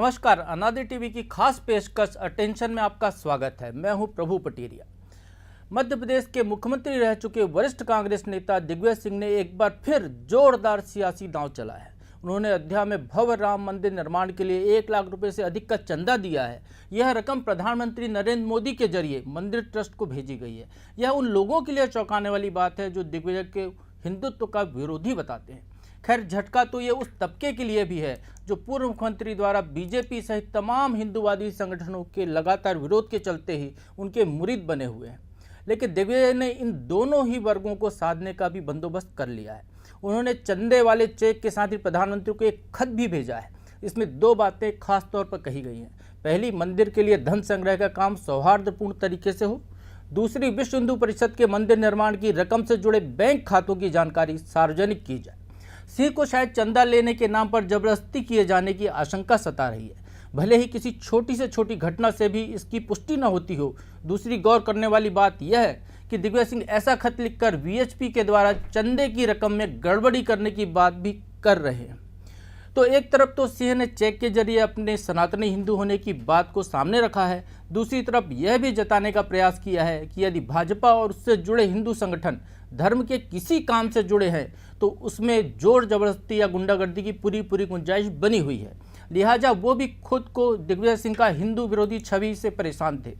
नमस्कार, अनादि टीवी की खास पेशकश अटेंशन में आपका स्वागत है। मैं हूं प्रभु पटेरिया। मध्य प्रदेश के मुख्यमंत्री रह चुके वरिष्ठ कांग्रेस नेता दिग्विजय सिंह ने एक बार फिर जोरदार सियासी दांव चला है। उन्होंने अयोध्या में भव्य राम मंदिर निर्माण के लिए 1 लाख रुपए से अधिक का चंदा दिया है। यह रकम प्रधानमंत्री नरेंद्र मोदी के जरिए मंदिर ट्रस्ट को भेजी गई है। यह उन लोगों के लिए चौंकाने वाली बात है जो दिग्विजय के हिंदुत्व का विरोधी बताते हैं। खैर, झटका तो ये उस तबके के लिए भी है जो पूर्व मुख्यमंत्री द्वारा बीजेपी सहित तमाम हिंदूवादी संगठनों के लगातार विरोध के चलते ही उनके मुरीद बने हुए हैं। लेकिन दिग्विजय ने इन दोनों ही वर्गों को साधने का भी बंदोबस्त कर लिया है। उन्होंने चंदे वाले चेक के साथ ही प्रधानमंत्री को एक खत भी भेजा है। इसमें 2 बातें खास तौर पर कही गई हैं। पहली, मंदिर के लिए धन संग्रह का काम सौहार्दपूर्ण तरीके से हो। दूसरी, विश्व हिंदू परिषद के मंदिर निर्माण की रकम से जुड़े बैंक खातों की जानकारी सार्वजनिक की जाए। सिंह को शायद चंदा लेने के नाम पर जबरदस्ती किए जाने की आशंका सता रही है। भले ही किसी छोटी से छोटी घटना से भी इसकी पुष्टि न होती हो। दूसरी गौर करने वाली बात यह है कि दिग्विजय सिंह ऐसा खत लिखकर वीएचपी के द्वारा चंदे की रकम में गड़बड़ी करने की बात भी कर रहे हैं। तो एक तरफ तो सिंह ने चेक के जरिए अपने सनातनी हिंदू होने की बात को सामने रखा है, दूसरी तरफ यह भी जताने का प्रयास किया है कि यदि भाजपा और उससे जुड़े हिंदू संगठन धर्म के किसी काम से जुड़े हैं तो उसमें जोर जबरदस्ती या गुंडागर्दी की पूरी गुंजाइश बनी हुई है। लिहाजा वो भी खुद को दिग्विजय सिंह का हिंदू विरोधी छवि से परेशान थे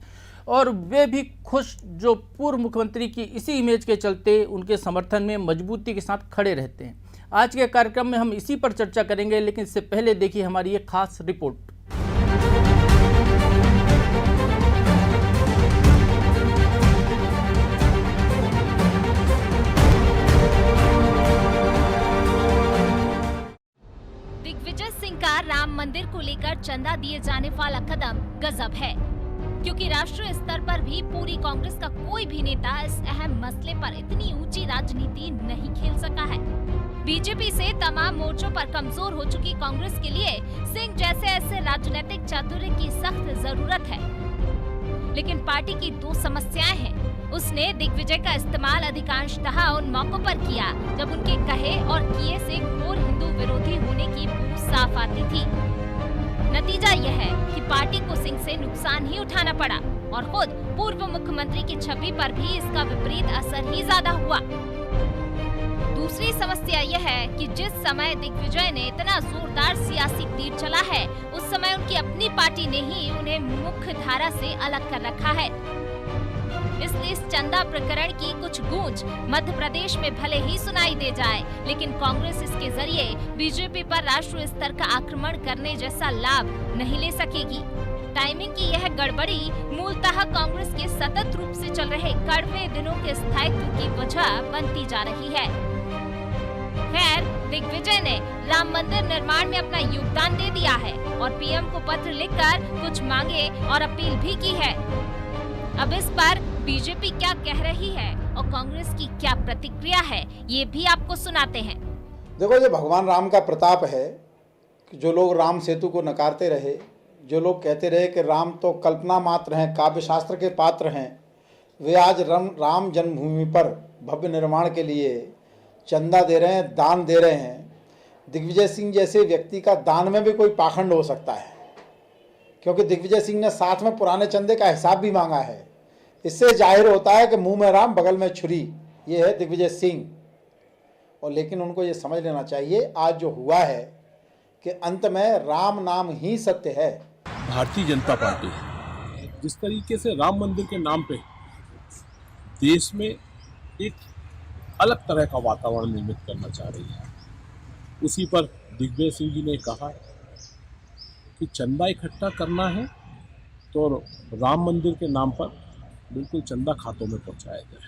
और वे भी खुश जो पूर्व मुख्यमंत्री की इसी इमेज के चलते उनके समर्थन में मजबूती के साथ खड़े रहते हैं। आज के कार्यक्रम में हम इसी पर चर्चा करेंगे, लेकिन इससे पहले देखिए हमारी ये खास रिपोर्ट। दिग्विजय सिंह का राम मंदिर को लेकर चंदा दिए जाने वाला कदम गजब है, क्योंकि राष्ट्रीय स्तर पर भी पूरी कांग्रेस का कोई भी नेता इस अहम मसले पर इतनी ऊंची राजनीति नहीं खेल सका है। बीजेपी से तमाम मोर्चों पर कमजोर हो चुकी कांग्रेस के लिए सिंह जैसे ऐसे राजनीतिक चातुर्य की सख्त जरूरत है। लेकिन पार्टी की 2 समस्याएं हैं। उसने दिग्विजय का इस्तेमाल अधिकांशतः उन मौकों पर किया जब उनके कहे और किए से घोर हिंदू विरोधी होने की बू साफ आती थी। नतीजा यह है कि पार्टी को सिंह से नुकसान ही उठाना पड़ा और खुद पूर्व मुख्यमंत्री की छवि पर भी इसका विपरीत असर ही ज्यादा हुआ। दूसरी समस्या यह है कि जिस समय दिग्विजय ने इतना जोरदार सियासी तीर चला है, उस समय उनकी अपनी पार्टी ने ही उन्हें मुख्य धारा से अलग कर रखा है। इसलिए इस चंदा प्रकरण की कुछ गूंज मध्य प्रदेश में भले ही सुनाई दे जाए, लेकिन कांग्रेस इसके जरिए बीजेपी पर राष्ट्रीय स्तर का आक्रमण करने जैसा लाभ नहीं ले सकेगी। टाइमिंग की यह गड़बड़ी मूलतः कांग्रेस के सतत रूप से चल रहे कड़वे दिनों के स्थायित्व की वजह बनती जा रही है। खैर, दिग्विजय ने राम मंदिर निर्माण में अपना योगदान दे दिया है और पीएम को पत्र लिखकर कुछ मांगे और अपील भी की है। अब इस पर बीजेपी क्या कह रही है और कांग्रेस की क्या प्रतिक्रिया है, ये भी आपको सुनाते हैं। देखो, ये भगवान राम का प्रताप है कि जो लोग राम सेतु को नकारते रहे, जो लोग कहते रहे कि राम तो कल्पना मात्र हैं, काव्य शास्त्र के पात्र हैं, वे आज राम जन्मभूमि पर भव्य निर्माण के लिए चंदा दे रहे हैं, दान दे रहे हैं। दिग्विजय सिंह जैसे व्यक्ति का दान में भी कोई पाखंड हो सकता है, क्योंकि दिग्विजय सिंह ने साथ में पुराने चंदे का हिसाब भी मांगा है। इससे जाहिर होता है कि मुंह में राम बगल में छुरी, ये है दिग्विजय सिंह। और लेकिन उनको ये समझ लेना चाहिए आज जो हुआ है कि अंत में राम नाम ही सत्य है। भारतीय जनता पार्टी जिस तरीके से राम मंदिर के नाम पे देश में एक अलग तरह का वातावरण निर्मित करना चाह रही है, उसी पर दिग्विजय सिंह जी ने कहा कि चंदा इकट्ठा करना है तो राम मंदिर के नाम पर बिल्कुल चंदा खातों में पहुंचाया जाए।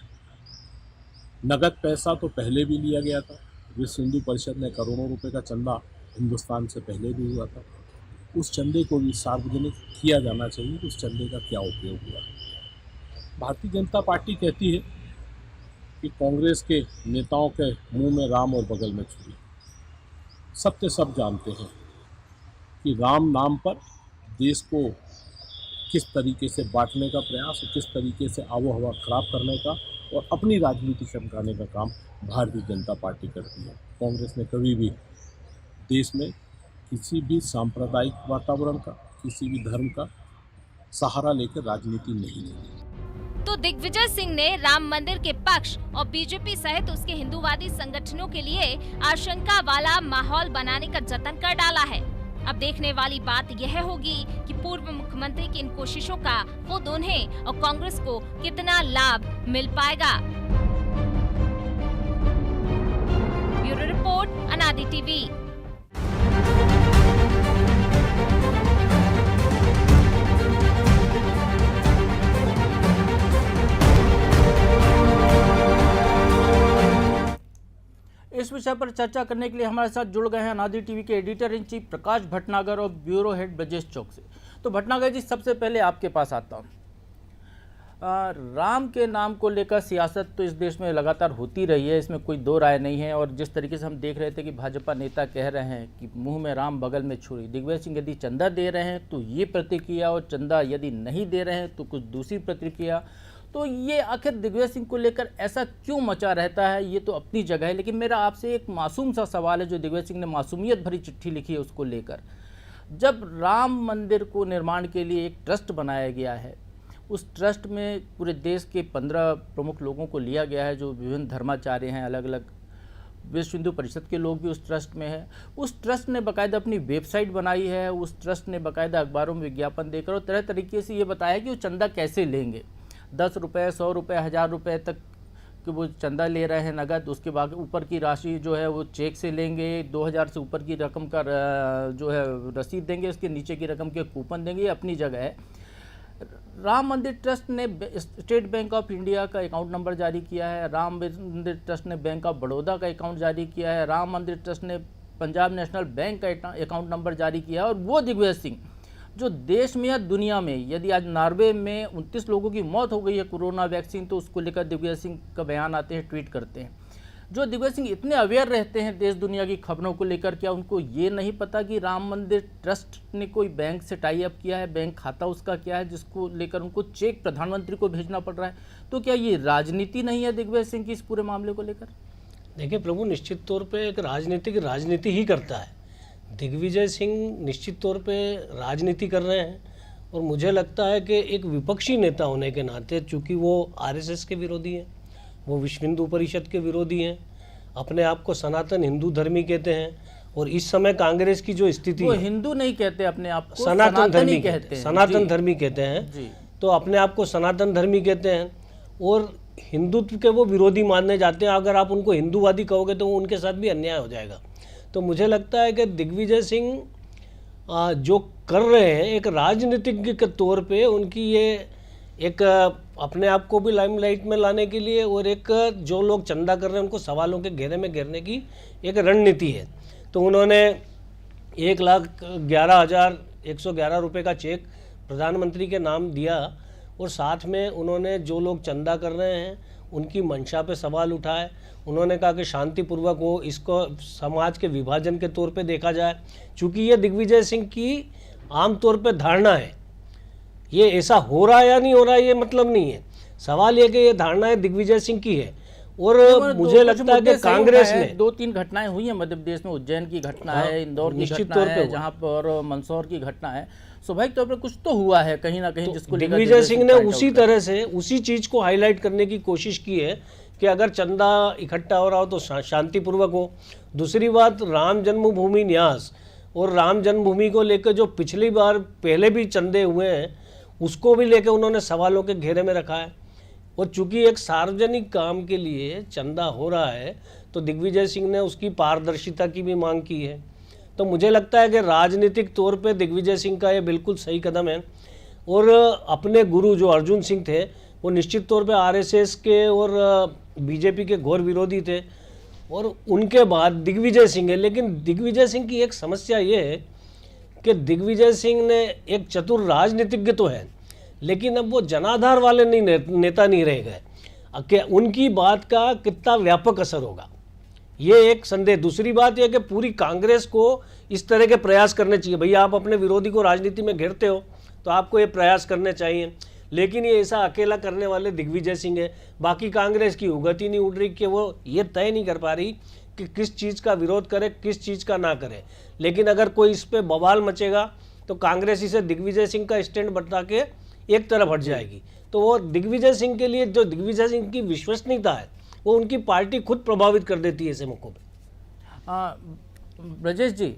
नगद पैसा तो पहले भी लिया गया था। विश्व हिंदू परिषद ने करोड़ों रुपए का चंदा हिंदुस्तान से पहले भी हुआ था। उस चंदे को भी सार्वजनिक किया जाना चाहिए कि उस चंदे का क्या उपयोग हुआ। भारतीय जनता पार्टी कहती है कि कांग्रेस के नेताओं के मुंह में राम और बगल में छुरी। सत्य सब जानते हैं कि राम नाम पर देश को किस तरीके से बांटने का प्रयास और किस तरीके से आबो हवा खराब करने का और अपनी राजनीति चमकाने का काम भारतीय जनता पार्टी करती है। कांग्रेस ने कभी भी देश में किसी भी सांप्रदायिक वातावरण का, किसी भी धर्म का सहारा लेकर राजनीति नहीं लेनी। तो दिग्विजय सिंह ने राम मंदिर के पक्ष और बीजेपी सहित उसके हिंदूवादी संगठनों के लिए आशंका वाला माहौल बनाने का जतन कर डाला है। अब देखने वाली बात यह होगी कि पूर्व मुख्यमंत्री की इन कोशिशों का खुद उन्हें और कांग्रेस को कितना लाभ मिल पाएगा। ब्यूरो रिपोर्ट, अनादि टीवी। इस विषय पर चर्चा करने के लिए हमारे साथ जुड़ गए हैं अनादि टीवी के एडिटर इन चीफ प्रकाश भटनागर और ब्यूरो हेड ब्रजेश चौक से। तो भटनागर जी, सबसे पहले आपके पास आता हूँ। राम के नाम को लेकर सियासत तो इस देश में लगातार होती रही है, इसमें कोई दो राय नहीं है। और जिस तरीके से हम देख रहे थे कि भाजपा नेता कह रहे हैं कि मुंह में राम बगल में छुरी, दिग्विजय सिंह यदि चंदा दे रहे हैं तो ये प्रतिक्रिया, और चंदा यदि नहीं दे रहे हैं तो कुछ दूसरी प्रतिक्रिया। तो ये आखिर दिग्विजय सिंह को लेकर ऐसा क्यों मचा रहता है, ये तो अपनी जगह है। लेकिन मेरा आपसे एक मासूम सा सवाल है, जो दिग्विजय सिंह ने मासूमियत भरी चिट्ठी लिखी है उसको लेकर। जब राम मंदिर को निर्माण के लिए एक ट्रस्ट बनाया गया है, उस ट्रस्ट में पूरे देश के 15 प्रमुख लोगों को लिया गया है, जो विभिन्न धर्माचार्य हैं, अलग अलग विश्व हिंदू परिषद के लोग भी उस ट्रस्ट में हैं। उस ट्रस्ट ने बाकायदा अपनी वेबसाइट बनाई है, उस ट्रस्ट ने बाकायदा अखबारों में विज्ञापन देकर और तरह तरीके से ये बताया कि वो चंदा कैसे लेंगे। 10 रुपये, 100 रुपये, 1000 रुपये तक कि वो चंदा ले रहे हैं नगद। उसके बाद ऊपर की राशि जो है वो चेक से लेंगे, 2000 से ऊपर की रकम का जो है रसीद देंगे, उसके नीचे की रकम के कूपन देंगे। ये अपनी जगह है। राम मंदिर ट्रस्ट ने स्टेट बैंक ऑफ इंडिया का अकाउंट नंबर जारी किया है, राम मंदिर ट्रस्ट ने बैंक ऑफ बड़ौदा का अकाउंट जारी किया है, राम मंदिर ट्रस्ट ने पंजाब नेशनल बैंक का अकाउंट नंबर जारी किया है। और वो दिग्विजय सिंह जो देश में या दुनिया में, यदि आज नॉर्वे में 29 लोगों की मौत हो गई है कोरोना वैक्सीन, तो उसको लेकर दिग्विजय सिंह का बयान आते हैं, ट्वीट करते हैं। जो दिग्विजय सिंह इतने अवेयर रहते हैं देश दुनिया की खबरों को लेकर, क्या उनको ये नहीं पता कि राम मंदिर ट्रस्ट ने कोई बैंक से टाई अप किया है, बैंक खाता उसका क्या है, जिसको लेकर उनको चेक प्रधानमंत्री को भेजना पड़ रहा है? तो क्या ये राजनीति नहीं है दिग्विजय सिंह की इस पूरे मामले को लेकर? देखिए प्रभु, निश्चित तौर पे एक राजनीति ही करता है। दिग्विजय सिंह निश्चित तौर पे राजनीति कर रहे हैं, और मुझे लगता है कि एक विपक्षी नेता होने के नाते, चूँकि वो आरएसएस के विरोधी हैं, वो विश्व हिंदू परिषद के विरोधी हैं, अपने आप को सनातन हिंदू धर्मी कहते हैं, और इस समय कांग्रेस की जो स्थिति वो है, हिंदू नहीं कहते अपने आप को, सनातन धर्मी कहते हैं, सनातन धर्मी कहते हैं जी। तो अपने आप को सनातन धर्मी कहते हैं और हिंदुत्व के वो विरोधी मानने जाते हैं। अगर आप उनको हिंदूवादी कहोगे तो उनके साथ भी अन्याय हो जाएगा। तो मुझे लगता है कि दिग्विजय सिंह जो कर रहे हैं, एक राजनीतिज्ञ के तौर पे उनकी ये एक अपने आप को भी लाइमलाइट में लाने के लिए, और एक जो लोग चंदा कर रहे हैं उनको सवालों के घेरे में घेरने की एक रणनीति है। तो उन्होंने 1,11,111 रुपये का चेक प्रधानमंत्री के नाम दिया, और साथ में उन्होंने जो लोग चंदा कर रहे हैं उनकी मंशा पे सवाल उठाए। उन्होंने कहा कि शांतिपूर्वक हो, इसको समाज के विभाजन के तौर पे देखा जाए। चूँकि ये दिग्विजय सिंह की आमतौर पे धारणा है, ये ऐसा हो रहा है या नहीं हो रहा है ये मतलब नहीं है, सवाल ये कि ये धारणा है दिग्विजय सिंह की है। और मुझे लगता है कि कांग्रेस ने 2-3 घटनाएं हुई हैं मध्य प्रदेश में, उज्जैन की घटना है, इंदौर की घटना है, जहां पर मंदसौर की घटना है। स्वाभाविक तौर पर कुछ तो हुआ है कहीं ना कहीं, जिसको दिग्विजय सिंह ने उसी तरह से उसी चीज को हाईलाइट करने की कोशिश की है कि अगर चंदा इकट्ठा हो रहा हो तो शांतिपूर्वक हो। दूसरी बात, राम जन्मभूमि न्यास और राम जन्मभूमि को लेकर जो पिछली बार पहले भी चंदे हुए हैं उसको भी लेकर उन्होंने सवालों के घेरे में रखा है। और चूंकि एक सार्वजनिक काम के लिए चंदा हो रहा है तो दिग्विजय सिंह ने उसकी पारदर्शिता की भी मांग की है। तो मुझे लगता है कि राजनीतिक तौर पे दिग्विजय सिंह का ये बिल्कुल सही कदम है। और अपने गुरु जो अर्जुन सिंह थे वो निश्चित तौर पे आरएसएस के और बीजेपी के घोर विरोधी थे, और उनके बाद दिग्विजय सिंह है। लेकिन दिग्विजय सिंह की एक समस्या ये है कि दिग्विजय सिंह ने एक चतुर राजनीतिज्ञ तो है, लेकिन अब वो जनाधार वाले नेता नहीं रह गए कि उनकी बात का कितना व्यापक असर होगा, ये एक संदेह। दूसरी बात यह कि पूरी कांग्रेस को इस तरह के प्रयास करने चाहिए। भैया आप अपने विरोधी को राजनीति में घेरते हो तो आपको ये प्रयास करने चाहिए, लेकिन ये ऐसा अकेला करने वाले दिग्विजय सिंह है। बाकी कांग्रेस की उगत ही नहीं उड़ रही कि वो ये तय नहीं कर पा रही कि किस चीज़ का विरोध करे, किस चीज़ का ना करे। लेकिन अगर कोई इस पे बवाल मचेगा तो कांग्रेस इसे दिग्विजय सिंह का स्टैंड बता के एक तरफ हट जाएगी। तो वो दिग्विजय सिंह के लिए, जो दिग्विजय सिंह की विश्वसनीयता है, वो उनकी पार्टी खुद प्रभावित कर देती है ऐसे मौकों पे। ब्रजेश जी,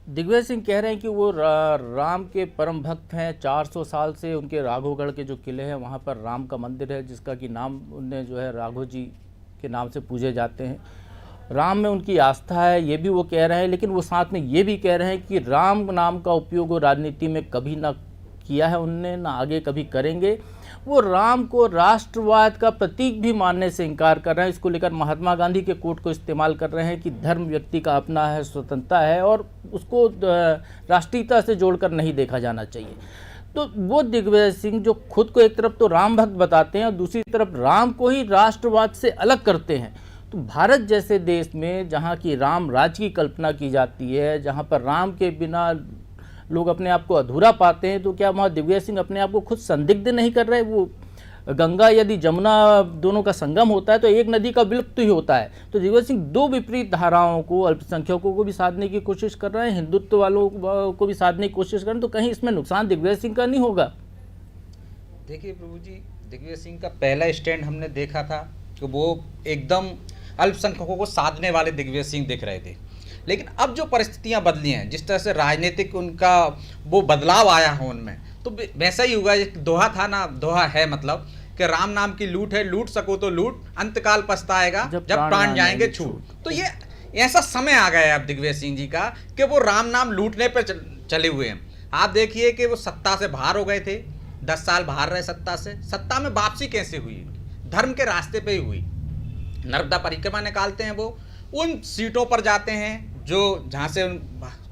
दिग्विजय सिंह कह रहे हैं कि वो राम के परम भक्त हैं। 400 साल से उनके राघवगढ़ के जो किले हैं वहाँ पर राम का मंदिर है, जिसका कि नाम उनने जो है राघव जी के नाम से पूजे जाते हैं। राम में उनकी आस्था है, ये भी वो कह रहे हैं। लेकिन वो साथ में ये भी कह रहे हैं कि राम नाम का उपयोग वो राजनीति में कभी ना किया है उनने, ना आगे कभी करेंगे। वो राम को राष्ट्रवाद का प्रतीक भी मानने से इनकार कर रहे हैं। इसको लेकर महात्मा गांधी के कोट को इस्तेमाल कर रहे हैं कि धर्म व्यक्ति का अपना है, स्वतंत्रता है और उसको राष्ट्रीयता से जोड़कर नहीं देखा जाना चाहिए। तो वो दिग्विजय सिंह जो खुद को एक तरफ तो राम भक्त बताते हैं और दूसरी तरफ राम को ही राष्ट्रवाद से अलग करते हैं। तो भारत जैसे देश में जहाँ की राम राज्य की कल्पना की जाती है, जहाँ पर राम के बिना लोग अपने आप को अधूरा पाते हैं, तो क्या वहाँ दिग्विजय सिंह अपने आप को खुद संदिग्ध नहीं कर रहे? वो गंगा यदि जमुना दोनों का संगम होता है तो एक नदी का विलुप्त ही होता है। तो दिग्विजय सिंह दो विपरीत धाराओं को, अल्पसंख्यकों को भी साधने की कोशिश कर रहे हैं, हिंदुत्व वालों को भी साधने की कोशिश कर रहे हैं। तो कहीं इसमें नुकसान दिग्विजय सिंह का नहीं होगा? देखिए प्रभु जी, दिग्विजय सिंह का पहला स्टैंड हमने देखा था कि वो एकदम अल्पसंख्यकों को साधने वाले दिग्विजय सिंह दिख रहे थे। लेकिन अब जो परिस्थितियां बदली हैं, जिस तरह से राजनीतिक उनका वो बदलाव आया है उनमें, तो वैसा ही होगा। एक दोहा था ना, दोहा है मतलब कि राम नाम की लूट है, लूट सको तो लूट, अंतकाल पछताएगा जब प्राण जाएंगे छूट। तो ये ऐसा समय आ गया है अब दिग्विजय सिंह जी का कि वो राम नाम लूटने पर चले हुए हैं। आप देखिए कि वो सत्ता से बाहर हो गए थे, 10 साल बाहर रहे सत्ता से। सत्ता में वापसी कैसे हुई? धर्म के रास्ते पे ही हुई। नर्मदा परिक्रमा निकालते हैं, वो उन सीटों पर जाते हैं जो जहाँ से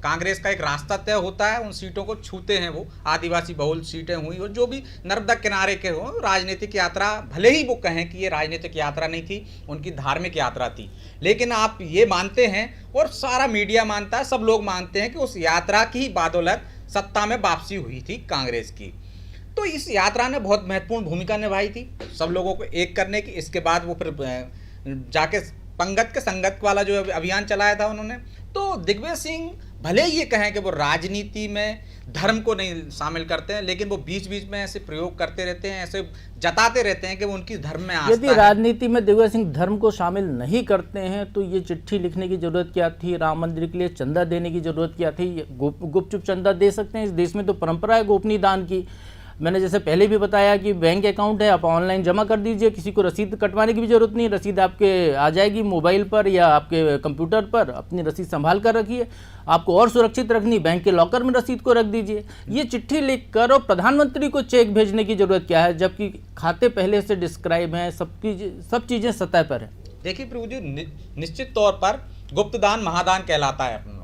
कांग्रेस का एक रास्ता तय होता है, उन सीटों को छूते हैं। वो आदिवासी बहुल सीटें हुई और जो भी नर्मदा किनारे के हो, राजनीतिक यात्रा, भले ही वो कहें कि ये राजनीतिक यात्रा नहीं थी, उनकी धार्मिक यात्रा थी। लेकिन आप ये मानते हैं और सारा मीडिया मानता है, सब लोग मानते हैं कि उस यात्रा की ही बदौलत सत्ता में वापसी हुई थी कांग्रेस की। तो इस यात्रा ने बहुत महत्वपूर्ण भूमिका निभाई थी सब लोगों को एक करने की। इसके बाद वो फिर जाके पंगत के संगत वाला जो अभियान चलाया था उन्होंने। तो दिग्विजय सिंह भले ये कहें कि वो राजनीति में धर्म को नहीं शामिल करते हैं, लेकिन वो बीच बीच में ऐसे प्रयोग करते रहते हैं, ऐसे जताते रहते हैं कि वो उनकी धर्म में आस्था है। यदि राजनीति में दिग्विजय सिंह धर्म को शामिल नहीं करते हैं तो ये चिट्ठी लिखने की जरूरत क्या थी? राम मंदिर के लिए चंदा देने की जरूरत क्या थी? गुपचुप चंदा दे सकते हैं। इस देश में तो परंपरा है गोपनीय दान की। मैंने जैसे पहले भी बताया कि बैंक अकाउंट है, आप ऑनलाइन जमा कर दीजिए, किसी को रसीद कटवाने की भी जरूरत नहीं। रसीद आपके आ जाएगी मोबाइल पर या आपके कंप्यूटर पर। अपनी रसीद संभाल कर रखिए। आपको और सुरक्षित रखनी, बैंक के लॉकर में रसीद को रख दीजिए। ये चिट्ठी लिखकर और प्रधानमंत्री को चेक भेजने की जरूरत क्या है, जबकि खाते पहले से डिस्क्राइब हैं, सब चीज़ें सतह पर हैं। देखिए प्रभु जी, निश्चित तौर पर गुप्तदान महादान कहलाता है। अपन लोग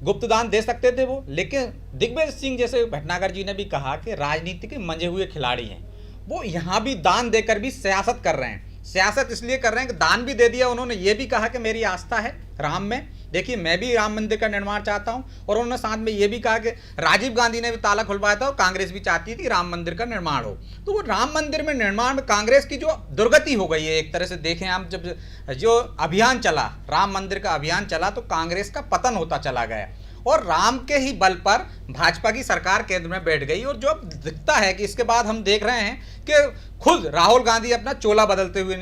गुप्तदान दे सकते थे वो, लेकिन दिग्विजय सिंह जैसे भटनागर जी ने भी कहा कि राजनीति के मंजे हुए खिलाड़ी हैं। वो यहाँ भी दान देकर भी सियासत कर रहे हैं। सियासत इसलिए कर रहे हैं कि दान भी दे दिया उन्होंने, ये भी कहा कि मेरी आस्था है राम में। देखिए, मैं भी राम मंदिर का निर्माण चाहता हूं। और उन्होंने साथ में ये भी कहा कि राजीव गांधी ने भी ताला खुलवाया था और कांग्रेस भी चाहती थी राम मंदिर का निर्माण हो। तो वो राम मंदिर में निर्माण में कांग्रेस की जो दुर्गति हो गई है, एक तरह से देखें हम, जब जो अभियान चला, राम मंदिर का अभियान चला, तो कांग्रेस का पतन होता चला गया और राम के ही बल पर भाजपा की सरकार केंद्र में बैठ गई। और जो अब दिखता है कि इसके बाद हम देख रहे हैं कि खुद राहुल गांधी अपना चोला बदलते हुए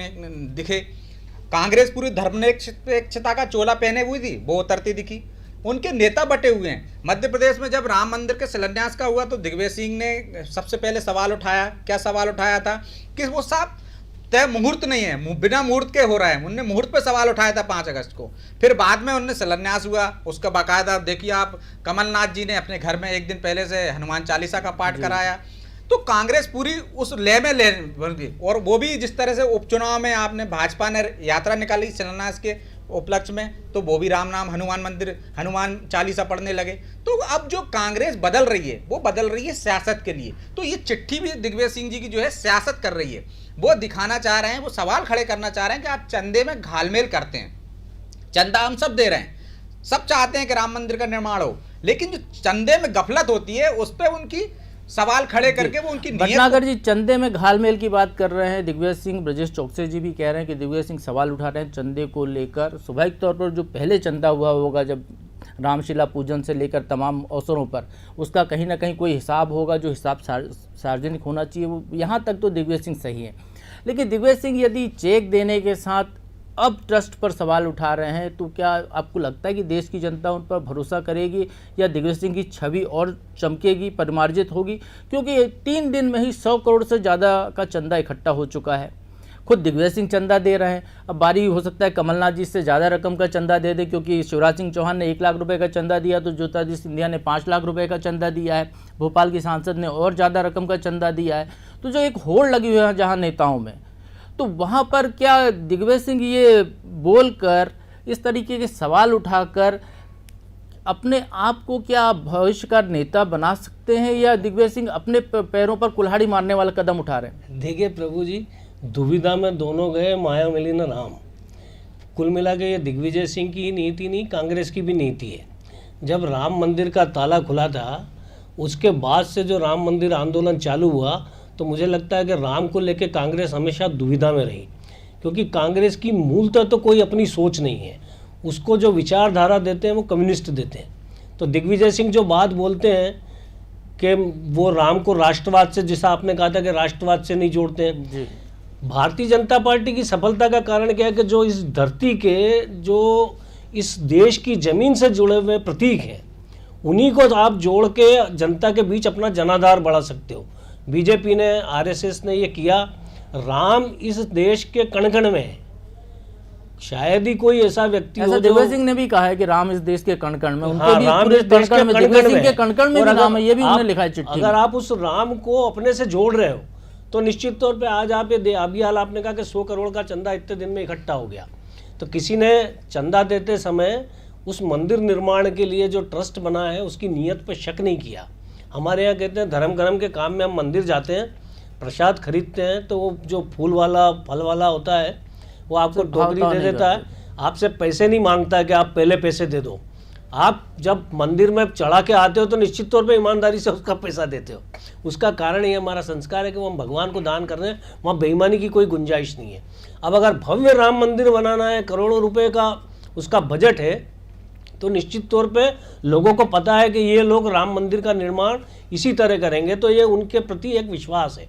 दिखे। कांग्रेस पूरी धर्मनिरपेक्षता का चोला पहने हुई थी, वो उतरती दिखी। उनके नेता बटे हुए हैं। मध्य प्रदेश में जब राम मंदिर के शिलान्यास का हुआ तो दिग्विजय सिंह ने सबसे पहले सवाल उठाया। क्या सवाल उठाया था? कि वो साहब तय मुहूर्त नहीं है, बिना मुहूर्त के हो रहा है। उन्होंने मुहूर्त पे सवाल उठाया था 5 अगस्त को। फिर बाद में उन्होंने शिलान्यास हुआ, उसका बाकायदा देखिए आप, कमलनाथ जी ने अपने घर में एक दिन पहले से हनुमान चालीसा का पाठ कराया। तो कांग्रेस पूरी उस लय में बन गई। और वो भी जिस तरह से उपचुनाव में आपने भाजपा ने यात्रा निकाली शिलान्यास के उपलक्ष्य में, तो वो भी राम नाम हनुमान मंदिर हनुमान चालीसा पढ़ने लगे। तो अब जो कांग्रेस बदल रही है, वो बदल रही है सियासत के लिए। तो ये चिट्ठी भी दिग्विजय सिंह जी की जो है सियासत कर रही है। वो दिखाना चाह रहे हैं, वो सवाल खड़े करना चाह रहे हैं कि आप चंदे में घालमेल करते हैं। चंदा हम सब दे रहे हैं, सब चाहते हैं कि राम मंदिर का निर्माण हो, लेकिन जो चंदे में गफलत होती है उस पर उनकी सवाल खड़े करके वो उनकी नीयत भटनागर जी चंदे में घालमेल की बात कर रहे हैं दिग्विजय सिंह। ब्रजेश चौकसे जी भी कह रहे हैं कि दिग्विजय सिंह सवाल उठा रहे हैं चंदे को लेकर। स्वाभाविक तौर पर जो पहले चंदा हुआ होगा जब रामशिला पूजन से लेकर तमाम अवसरों पर, उसका कहीं ना कहीं कोई हिसाब होगा, जो हिसाब सार्वजनिक होना चाहिए। वो यहाँ तक तो दिग्विजय सिंह सही है, लेकिन दिग्विजय सिंह यदि चेक देने के साथ अब ट्रस्ट पर सवाल उठा रहे हैं तो क्या आपको लगता है कि देश की जनता उन पर भरोसा करेगी या दिग्विजय सिंह की छवि और चमकेगी, परिमार्जित होगी? क्योंकि 3 दिन में ही 100 करोड़ से ज़्यादा का चंदा इकट्ठा हो चुका है। खुद दिग्विजय सिंह चंदा दे रहे हैं, अब बारी हो सकता है कमलनाथ जी से ज़्यादा रकम का चंदा दे दे, क्योंकि शिवराज सिंह चौहान ने 1 लाख रुपए का चंदा दिया तो ज्योतिरादित्य सिंधिया ने 5 लाख रुपए का चंदा दिया है। भोपाल की सांसद ने और ज़्यादा रकम का चंदा दिया है। तो जो एक होड़ लगी हुई है जहाँ नेताओं में, तो वहाँ पर क्या दिग्विजय सिंह ये बोलकर, इस तरीके के सवाल उठाकर अपने आप को क्या भविष्य का नेता बना सकते हैं, या दिग्विजय सिंह अपने पैरों पर कुल्हाड़ी मारने वाला कदम उठा रहे हैं? देखिए प्रभु जी, दुविधा में दोनों गए, माया मिली न राम। कुल मिला के ये दिग्विजय सिंह की नीति नहीं, कांग्रेस की भी नीति है। जब राम मंदिर का ताला खुला था, उसके बाद से जो राम मंदिर आंदोलन चालू हुआ, तो मुझे लगता है कि राम को लेकर कांग्रेस हमेशा दुविधा में रही, क्योंकि कांग्रेस की मूलतः तो कोई अपनी सोच नहीं है। उसको जो विचारधारा देते हैं वो कम्युनिस्ट देते हैं। तो दिग्विजय सिंह जो बात बोलते हैं कि वो राम को राष्ट्रवाद से, जैसा आपने कहा था कि राष्ट्रवाद से नहीं जोड़ते हैं जी। भारतीय जनता पार्टी की सफलता का कारण क्या है कि जो इस धरती के, जो इस देश की जमीन से जुड़े हुए प्रतीक हैं, उन्हीं को आप जोड़ के जनता के बीच अपना जनाधार बढ़ा सकते हो। बीजेपी ने, आरएसएस ने ये किया। राम इस देश के कण-कण में है। शायद ही कोई ऐसा व्यक्ति हो जो, दिग्विजय सिंह ने भी कहा है कि राम इस देश के कण-कण में, उनके हाँ, भी राम पूरे इस देश के कण-कण में, कण-कण दिग्विजय सिंह में के है। कण-कण में और भी अगर नाम है, ये भी उन्होंने आप- लिखा है चिट्ठी अगर में। आप उस राम को अपने से जोड़ रहे हो तो निश्चित तौर पे आज आप ये अभी हाल आपने कहा कि 100 करोड़ का चंदा इतने दिन में इकट्ठा हो गया, तो किसी ने चंदा देते समय उस मंदिर निर्माण के लिए जो ट्रस्ट बना है उसकी नीयत पर शक नहीं किया। हमारे यहाँ कहते हैं धर्म कर्म के काम में हम मंदिर जाते हैं, प्रसाद खरीदते हैं, तो वो जो फूल वाला फल वाला होता है वो आपको टोकरी दे देता है, आपसे पैसे नहीं मांगता है कि आप पहले पैसे दे दो। आप जब मंदिर में चढ़ा के आते हो तो निश्चित तौर पे ईमानदारी से उसका पैसा देते हो। उसका कारण ये हमारा संस्कार है कि वो हम भगवान को दान कर रहे हैं, वहाँ बेईमानी की कोई गुंजाइश नहीं है। अब अगर भव्य राम मंदिर बनाना है, करोड़ों रुपए का उसका बजट है, तो निश्चित तौर पे लोगों को पता है कि ये लोग राम मंदिर का निर्माण इसी तरह करेंगे, तो ये उनके प्रति एक विश्वास है।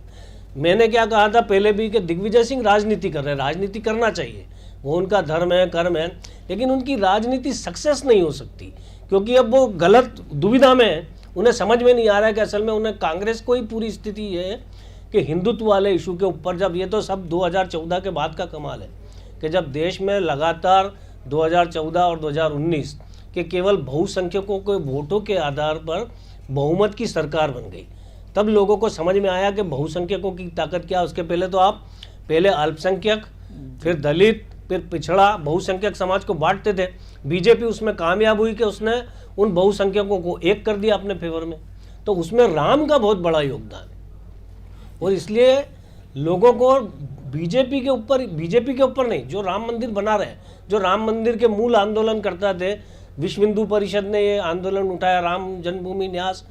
मैंने क्या कहा था पहले भी कि दिग्विजय सिंह राजनीति कर रहे हैं, राजनीति करना चाहिए, वो उनका धर्म है, कर्म है, लेकिन उनकी राजनीति सक्सेस नहीं हो सकती, क्योंकि अब वो गलत दुविधा में है। उन्हें समझ में नहीं आ रहा है कि असल में उन्हें कांग्रेस को ही पूरी स्थिति है कि हिंदुत्व वाले इशू के ऊपर, जब ये तो सब 2014 के बाद का कमाल है कि जब देश में लगातार 2014 और 2019 के केवल बहुसंख्यकों के वोटों के आधार पर बहुमत की सरकार बन गई, तब लोगों को समझ में आया कि बहुसंख्यकों की ताकत क्या है। उसके पहले तो आप पहले अल्पसंख्यक, फिर दलित, फिर पिछड़ा, बहुसंख्यक समाज को बांटते थे। बीजेपी उसमें कामयाब हुई कि उसने उन बहुसंख्यकों को एक कर दिया अपने फेवर में, तो उसमें राम का बहुत बड़ा योगदान है। और इसलिए लोगों को बीजेपी के ऊपर नहीं, जो राम मंदिर बना रहे हैं, जो राम मंदिर के मूल आंदोलन करता थे, विश्व हिंदू परिषद ने ये आंदोलन उठाया, राम जन्मभूमि न्यास,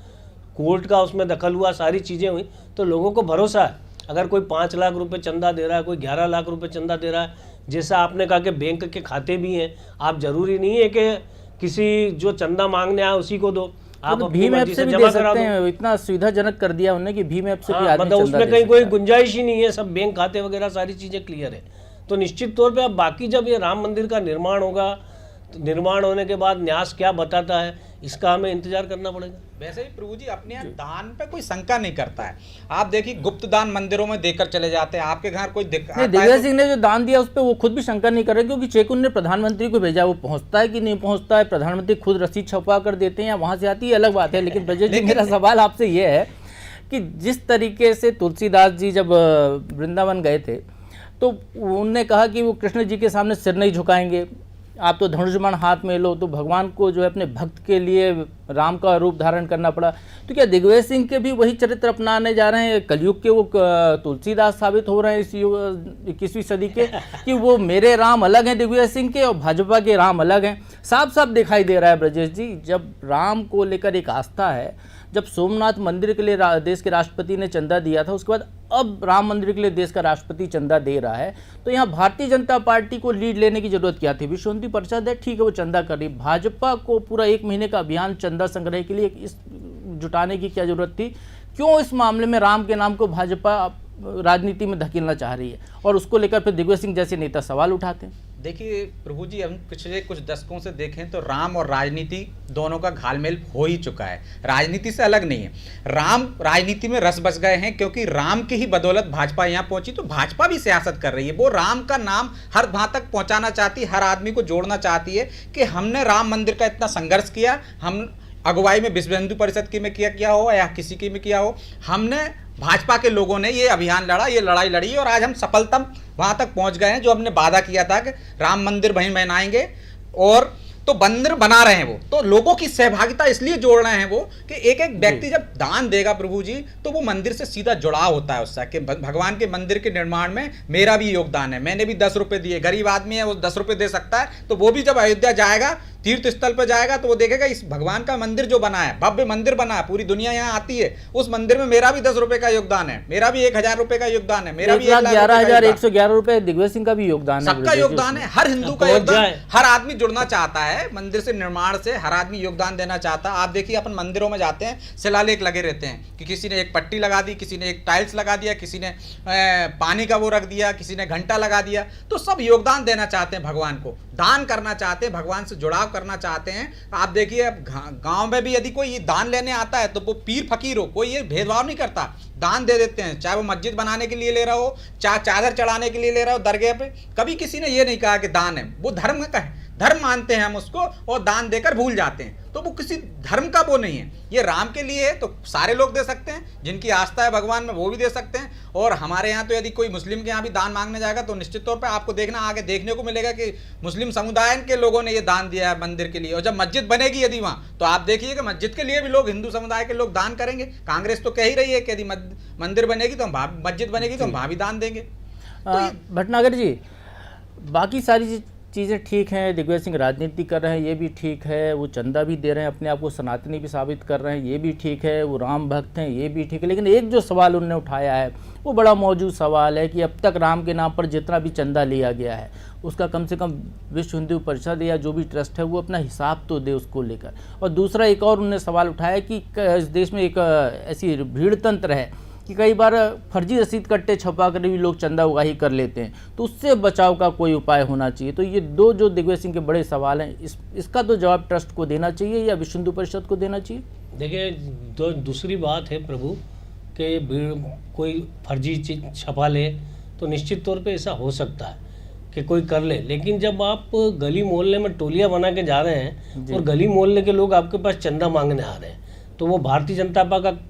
कोर्ट का उसमें दखल हुआ, सारी चीज़ें हुई, तो लोगों को भरोसा है। अगर कोई 5 लाख रुपए चंदा दे रहा है, कोई 11 लाख रुपए चंदा दे रहा है, जैसा आपने कहा कि बैंक के खाते भी हैं, आप जरूरी नहीं है कि किसी जो चंदा मांगने आए उसी को दो, आप तो अपनी भीम ऐप मर्जी से से भी जमा दे करा सकते दो। हैं, इतना सुविधाजनक कर दिया उन्होंने कि भीम ऐप से भी हाँ, आदमी मतलब चंदा उसमें दे कहीं कोई सकता है। गुंजाइश ही नहीं है, सब बैंक खाते वगैरह सारी चीज़ें क्लियर है। तो निश्चित तौर पे अब बाकी जब ये राम मंदिर का निर्माण होगा, तो निर्माण होने के बाद न्यास क्या बताता है, इसका हमें इंतजार करना पड़ेगा। वैसे ही प्रभु जी अपने यहाँ दान पे कोई शंका नहीं करता है। आप देखिए गुप्त दान मंदिरों में देकर चले जाते हैं, आपके घर कोई दिग्विजय सिंह ने जो दान दिया उस पर वो खुद भी शंका नहीं कर रहे, क्योंकि चेक उन्होंने प्रधानमंत्री को भेजा, वो पहुंचता है कि नहीं पहुंचता है, प्रधानमंत्री खुद रसीद छपवा कर देते हैं या वहां से आती है, अलग बात है। लेकिन ब्रजेश जी, मेरा सवाल आपसे ये है कि जिस तरीके से तुलसीदास जी जब वृंदावन गए थे तो उनने कहा कि वो कृष्ण जी के सामने सिर नहीं झुकाएंगे, आप तो धनुष्मान हाथ में लो, तो भगवान को जो है अपने भक्त के लिए राम का रूप धारण करना पड़ा। तो क्या दिग्विजय सिंह के भी वही चरित्र अपनाने जा रहे हैं, कलयुग के वो तुलसीदास साबित हो रहे हैं इस 21वीं सदी के, कि वो मेरे राम अलग हैं दिग्विजय सिंह के और भाजपा के राम अलग हैं? साफ साफ दिखाई दे रहा है ब्रजेश जी, जब राम को लेकर एक आस्था है जब सोमनाथ मंदिर के लिए देश के राष्ट्रपति ने चंदा दिया था, उसके बाद अब राम मंदिर के लिए देश का राष्ट्रपति चंदा दे रहा है, तो यहाँ भारतीय जनता पार्टी को लीड लेने की जरूरत क्या थी? विश्व हिंदू परिषद है, ठीक है, वो चंदा कर रही। भाजपा को पूरा 1 महीने का अभियान चंदा संग्रह के लिए इस जुटाने की क्या जरूरत थी? क्यों इस मामले में राम के नाम को भाजपा राजनीति में धकेलना चाह रही है और उसको लेकर फिर दिग्विजय सिंह जैसे नेता सवाल उठाते हैं? देखिए प्रभु जी, हम पिछले कुछ दशकों से देखें तो राम और राजनीति दोनों का घालमेल हो ही चुका है, राजनीति से अलग नहीं है। राम राजनीति में रस बस गए हैं, क्योंकि राम की ही बदौलत भाजपा यहाँ पहुंची, तो भाजपा भी सियासत कर रही है। वो राम का नाम हर वहाँ तक पहुँचाना चाहती है, हर आदमी को जोड़ना चाहती है कि हमने राम मंदिर का इतना संघर्ष किया, हम अगुवाई में विश्व हिंदू परिषद की में किया हो या किसी की में किया हो, हमने भाजपा के लोगों ने ये अभियान लड़ा, ये लड़ाई लड़ी और आज हम सफलतम वहां तक पहुंच गए हैं जो हमने वादा किया था कि राम मंदिर वहीं बनाएंगे, और तो मंदिर बना रहे हैं वो। तो लोगों की सहभागिता इसलिए जोड़ रहे हैं वो कि एक एक व्यक्ति जब दान देगा प्रभु जी, तो वो मंदिर से सीधा जुड़ाव होता है उससे कि भगवान के मंदिर के निर्माण में मेरा भी योगदान है, मैंने भी 10 रुपये दिए। गरीब आदमी है वो 10 रुपये दे सकता है, तो वो भी जब अयोध्या जाएगा, तीर्थ स्थल पर जाएगा, तो वो देखेगा इस भगवान का मंदिर जो बना है, भव्य मंदिर बना है, पूरी दुनिया यहाँ आती है, उस मंदिर में मेरा भी 10 रुपये का योगदान है, मेरा भी 1000 रुपये का योगदान है, मेरा भी 1,11,111 रुपये दिग्विजय सिंह का भी योगदान है, सबका योगदान है, हर हिंदू का योगदान। हर आदमी जुड़ना चाहता है मंदिर से, निर्माण से हर आदमी योगदान देना चाहता है। आप देखिए अपन मंदिरों में जाते हैं, शिलालेख लगे रहते हैं कि किसी ने एक पट्टी लगा दी, किसी ने एक टाइल्स लगा दिया, किसी ने पानी का वो रख दिया, किसी ने घंटा लगा दिया। तो सब योगदान देना चाहते हैं, भगवान को दान करना चाहते हैं, भगवान से जुड़ाव करना चाहते हैं। आप देखिए अब गांव में भी यदि कोई दान लेने आता है तो वो पीर फकीर हो, कोई ये भेदभाव नहीं करता, दान दे देते हैं, चाहे वो मस्जिद बनाने के लिए ले रहा हो, चाहे चादर चढ़ाने के लिए ले रहा हो दरगाह पे। कभी किसी ने ये नहीं कहा कि दान है, वो धर्म का है, धर्म मानते हैं हम उसको और दान देकर भूल जाते हैं, तो वो किसी धर्म का वो नहीं है। ये राम के लिए है तो सारे लोग दे सकते हैं, जिनकी आस्था है भगवान में वो भी दे सकते हैं। और हमारे यहाँ तो यदि कोई मुस्लिम के यहाँ भी दान मांगने जाएगा तो निश्चित तौर पर आपको देखना आगे देखने को मिलेगा कि मुस्लिम समुदाय के लोगों ने ये दान दिया है मंदिर के लिए। और जब मस्जिद बनेगी यदि वहाँ, तो आप देखिए कि मस्जिद के लिए भी लोग, हिंदू समुदाय के लोग दान करेंगे। कांग्रेस तो कह ही रही है कि यदि मंदिर बनेगी तो हम, मस्जिद बनेगी तो हम वहाँ भी दान देंगे। भटनागर जी, बाकी सारी चीज़ें ठीक हैं, दिग्विजय सिंह राजनीति कर रहे हैं, ये भी ठीक है, वो चंदा भी दे रहे हैं, अपने आप को सनातनी भी साबित कर रहे हैं, ये भी ठीक है, वो राम भक्त हैं, ये भी ठीक है। लेकिन एक जो सवाल उन्होंने उठाया है वो बड़ा मौजूद सवाल है कि अब तक राम के नाम पर जितना भी चंदा लिया गया है उसका कम से कम विश्व हिंदू परिषद या जो भी ट्रस्ट है वो अपना हिसाब तो दे उसको लेकर। और दूसरा एक और उन्होंने सवाल उठाया कि इस देश में एक ऐसी भीड़ तंत्र है कि कई बार फर्जी रसीद कट्टे छपा कर भी लोग चंदा उगाही कर लेते हैं, तो उससे बचाव का कोई उपाय होना चाहिए। तो ये दो जो दिग्विजय सिंह के बड़े सवाल हैं, इसका तो जवाब ट्रस्ट को देना चाहिए या विश्व हिंदू परिषद को देना चाहिए? देखिए, दूसरी बात है प्रभु कि कोई फर्जी चीज छपा ले तो निश्चित तौर पे ऐसा हो सकता है कि कोई कर ले, लेकिन जब आप गली मोहल्ले में टोलियाँ बना के जा रहे हैं और गली मोहल्ले के लोग आपके पास चंदा मांगने आ रहे हैं, तो वो भारतीय जनता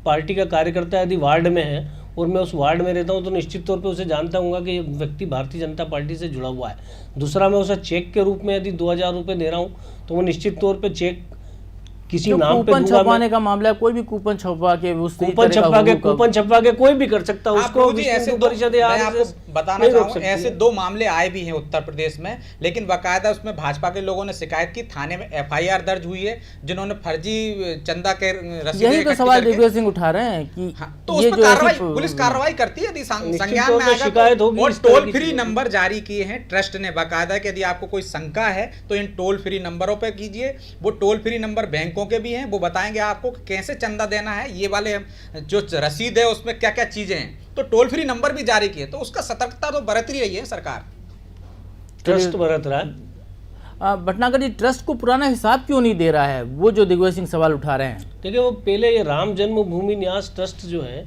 पार्टी का कार्यकर्ता यदि वार्ड में है और मैं उस वार्ड में रहता हूँ तो निश्चित तौर पे उसे जानता हूँगा कि ये व्यक्ति भारतीय जनता पार्टी से जुड़ा हुआ है। दूसरा, मैं उसे चेक के रूप में यदि 2000 रुपये दे रहा हूँ तो वो निश्चित तौर पे चेक किसी नाम पे कूपन छपवाने का मामला है, कोई भी कूपन छपवा के कूपन छपवा के कोई भी कर सकता है उसको। ऐसे परिषद बताना चाहूँ, ऐसे 2 मामले आए भी हैं उत्तर प्रदेश में, लेकिन बाकायदा उसमें भाजपा के लोगों ने शिकायत की, थाने में FIR दर्ज हुई है, जिन्होंने फर्जी चंदा के रसीदें यही तो सवाल दिग्विजय सिंह उठा रहे हैं कि तो उस पर पुलिस कार्रवाई करती है यदि संज्ञान में आएगा। और टोल फ्री नंबर जारी किए हैं ट्रस्ट ने बाकायदा कि यदि आपको कोई शंका है तो इन टोल फ्री नंबरों पर कीजिए। वो टोल फ्री नंबर बैंकों के भी हैं, वो बताएंगे आपको कैसे चंदा देना है, ये वाले जो रसीद है उसमें क्या क्या चीजें हैं। तो टोल फ्री नंबर भी जारी किए, तो उसका सतर्कता तो बरत ही रही है सरकार, ट्रस्ट बरत रहा है। भटनागर जी, ट्रस्ट को पुराना हिसाब क्यों नहीं दे रहा है, वो जो दिग्विजय सिंह सवाल उठा रहे हैं? देखिए, वो पहले ये राम जन्मभूमि न्यास ट्रस्ट जो है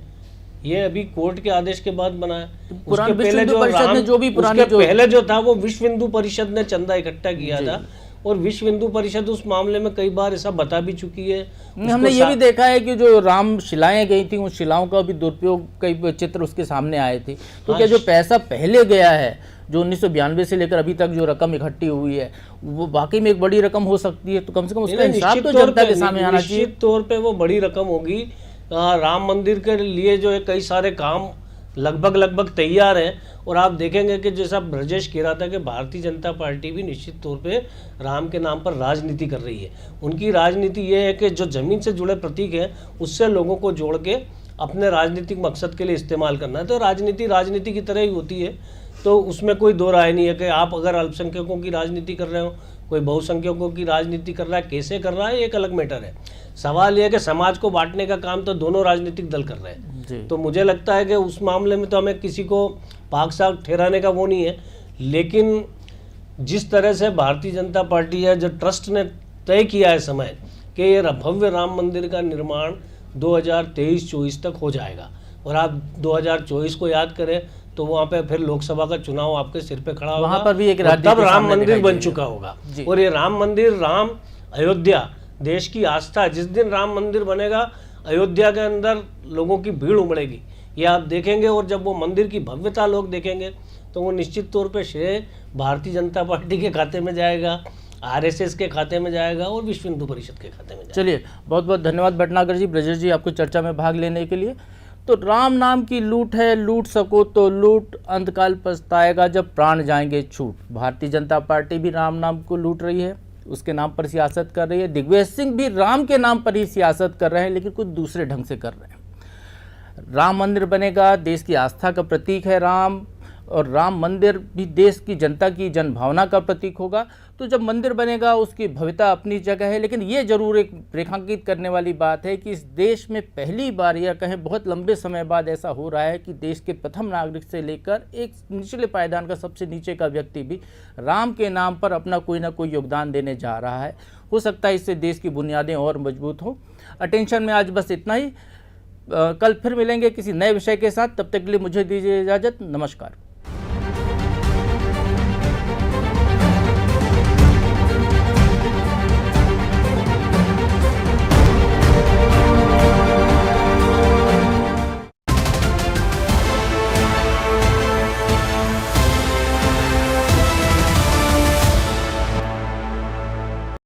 ये अभी कोर्ट के आदेश के बाद बना है। उसके पहले जो था वो विश्व हिंदू परिषद ने चंदा इकट्ठा किया था और विश्व हिंदू परिषद उस मामले में कई बार ऐसा बता भी चुकी है। हमने ये भी देखा है कि जो राम शिलाएं गई थी उस शिलाओं का भी दुरुपयोग, कई चित्र उसके सामने आए थे। तो क्या जो पैसा पहले गया है, जो 1992 से लेकर अभी तक जो रकम इकट्ठी हुई है, वो वाकई में एक बड़ी रकम हो सकती है? तो कम से कम उसका हिसाब तो जनता के सामने आना चाहिए। निश्चित तौर पे वो बड़ी रकम होगी। राम मंदिर के लिए जो है कई सारे काम लगभग तैयार हैं। और आप देखेंगे कि जैसा ब्रजेश कह रहा था कि भारतीय जनता पार्टी भी निश्चित तौर पे राम के नाम पर राजनीति कर रही है। उनकी राजनीति ये है कि जो ज़मीन से जुड़े प्रतीक हैं उससे लोगों को जोड़ के अपने राजनीतिक मकसद के लिए इस्तेमाल करना है। तो राजनीति की तरह ही होती है, तो उसमें कोई दो राय नहीं है कि आप अगर अल्पसंख्यकों की राजनीति कर रहे हो, कोई बहुसंख्यकों की राजनीति कर रहा है, कैसे कर रहा है एक अलग मैटर है। सवाल यह है कि समाज को बांटने का काम तो दोनों राजनीतिक दल कर रहे हैं। तो मुझे लगता है कि उस मामले में तो हमें किसी को पाक साफ ठहराने का वो नहीं है, लेकिन जिस तरह से भारतीय जनता पार्टी है, जो ट्रस्ट ने तय किया है समय कि ये भव्य राम मंदिर का निर्माण 2023-24 तक हो जाएगा, और आप 2024 को याद करें तो वहाँ पे फिर लोकसभा का चुनाव आपके सिर पे खड़ा होगा, वहाँ पर भी एक और राजनीति तब राम सामने मंदिर दिखाई बन देगी। चुका होगा। और ये राम मंदिर, राम अयोध्या देश की आस्था, जिस दिन राम मंदिर बनेगा अयोध्या के अंदर लोगों की भीड़ उमड़ेगी, ये आप देखेंगे। और जब वो मंदिर की भव्यता लोग देखेंगे तो वो निश्चित तौर पे श्रेय भारतीय जनता पार्टी के खाते में जाएगा, आरएसएस के खाते में जाएगा और विश्व हिंदू परिषद के खाते में जाएगा। चलिए, बहुत बहुत धन्यवाद भटनागर जी, ब्रजेश जी, आपको चर्चा में भाग लेने के लिए। तो राम नाम की लूट है, लूट सको तो लूट, अंतकाल पछताएगा जब प्राण जाएंगे छूट। भारतीय जनता पार्टी भी राम नाम को लूट रही है, उसके नाम पर सियासत कर रही है। दिग्विजय सिंह भी राम के नाम पर ही सियासत कर रहे हैं, लेकिन कुछ दूसरे ढंग से कर रहे हैं। राम मंदिर बनेगा, देश की आस्था का प्रतीक है राम, और राम मंदिर भी देश की जनता की जनभावना का प्रतीक होगा। तो जब मंदिर बनेगा उसकी भव्यता अपनी जगह है, लेकिन ये जरूर एक रेखांकित करने वाली बात है कि इस देश में पहली बार, या कहें बहुत लंबे समय बाद, ऐसा हो रहा है कि देश के प्रथम नागरिक से लेकर एक निचले पायदान का सबसे नीचे का व्यक्ति भी राम के नाम पर अपना कोई ना कोई योगदान देने जा रहा है। हो सकता है इससे देश की बुनियादें और मजबूत हों। अटेंशन में आज बस इतना ही। कल फिर मिलेंगे किसी नए विषय के साथ, तब तक के लिए मुझे दीजिए इजाज़त। नमस्कार।